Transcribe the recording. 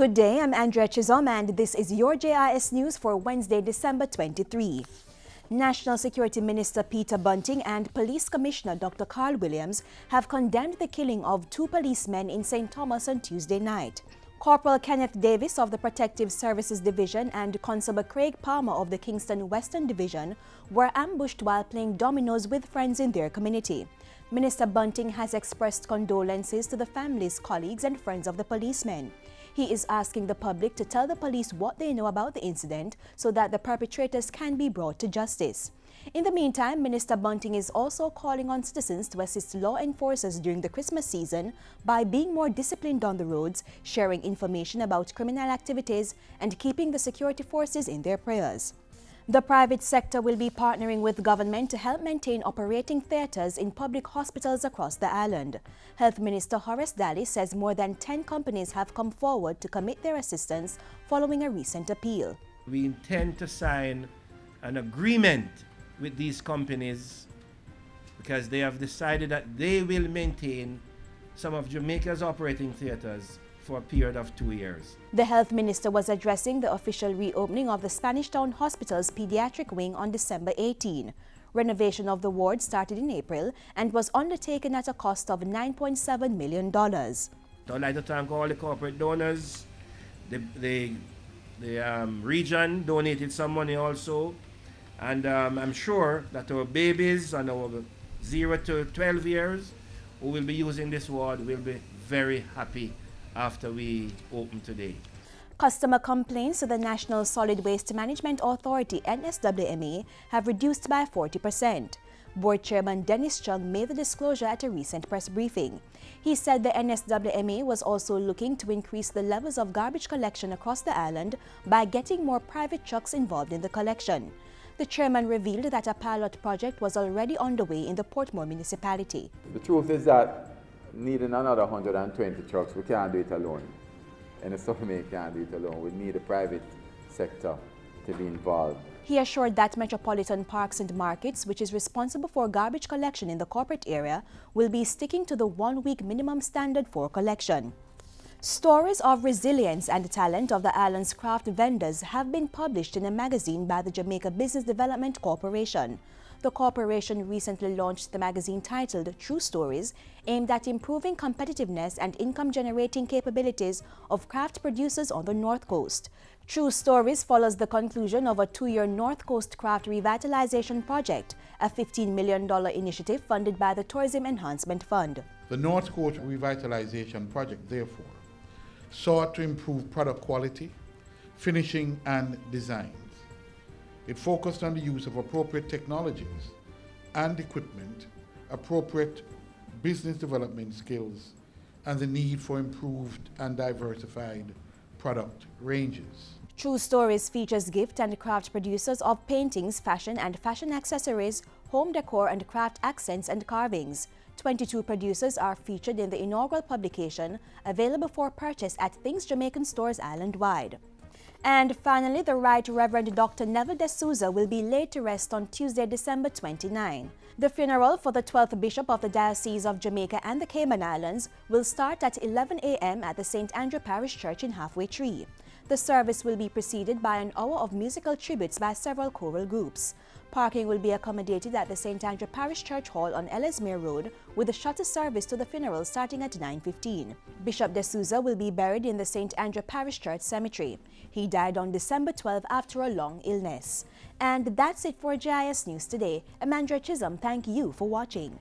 Good day, I'm Andrea Chisholm and this is your JIS News for Wednesday, December 23. National Security Minister Peter Bunting and Police Commissioner Dr. Carl Williams have condemned the killing of 2 policemen in St. Thomas on Tuesday night. Corporal Kenneth Davis of the Protective Services Division and Constable Craig Palmer of the Kingston Western Division were ambushed while playing dominoes with friends in their community. Minister Bunting has expressed condolences to the families, colleagues and friends of the policemen. He is asking the public to tell the police what they know about the incident so that the perpetrators can be brought to justice. In the meantime, Minister Bunting is also calling on citizens to assist law enforcers during the Christmas season by being more disciplined on the roads, sharing information about criminal activities, and keeping the security forces in their prayers. The private sector will be partnering with government to help maintain operating theatres in public hospitals across the island. Health Minister Horace Daly says more than 10 companies have come forward to commit their assistance following a recent appeal. We intend to sign an agreement with these companies because they have decided that they will maintain some of Jamaica's operating theatres for a period of 2 years. The health minister was addressing the official reopening of the Spanish Town Hospital's pediatric wing on December 18. Renovation of the ward started in April and was undertaken at a cost of $9.7 million. I'd like to thank all the corporate donors. The region donated some money also. And I'm sure that our babies and our 0 to 12 years who will be using this ward will be very happy after we open today. Customer complaints to the National Solid Waste Management Authority NSWMA have reduced by 40%. Board Chairman Dennis Chung made the disclosure at a recent press briefing. He said the NSWMA was also looking to increase the levels of garbage collection across the island by getting more private trucks involved in the collection. The chairman revealed that a pilot project was already underway in the Portmore municipality. The truth is that needing another 120 trucks, we can't do it alone. And the government can't do it alone. We need the private sector to be involved. He assured that Metropolitan Parks and Markets, which is responsible for garbage collection in the corporate area, will be sticking to the 1-week minimum standard for collection. Stories of resilience and talent of the island's craft vendors have been published in a magazine by the Jamaica Business Development Corporation. The corporation recently launched the magazine titled True Stories, aimed at improving competitiveness and income-generating capabilities of craft producers on the North Coast. True Stories follows the conclusion of a 2-year North Coast Craft Revitalization Project, a $15 million initiative funded by the Tourism Enhancement Fund. The North Coast Revitalization Project, therefore, sought to improve product quality, finishing, and design. It focused on the use of appropriate technologies and equipment, appropriate business development skills, and the need for improved and diversified product ranges. True Stories features gift and craft producers of paintings, fashion and fashion accessories, home decor and craft accents and carvings. 22 producers are featured in the inaugural publication, available for purchase at Things Jamaican stores island-wide. And finally, the Right Reverend Dr. DSouza will be laid to rest on Tuesday, December 29. The funeral for the 12th Bishop of the Diocese of Jamaica and the Cayman Islands will start at 11 a.m. at the St. Andrew Parish Church in Halfway Tree. The service will be preceded by an hour of musical tributes by several choral groups. Parking will be accommodated at the St. Andrew Parish Church Hall on Ellesmere Road, with a shuttle service to the funeral starting at 9:15. Bishop DSouza will be buried in the St. Andrew Parish Church Cemetery. He died on December 12 after a long illness. And that's it for JIS News today. I'm Andrea Chisholm. Thank you for watching.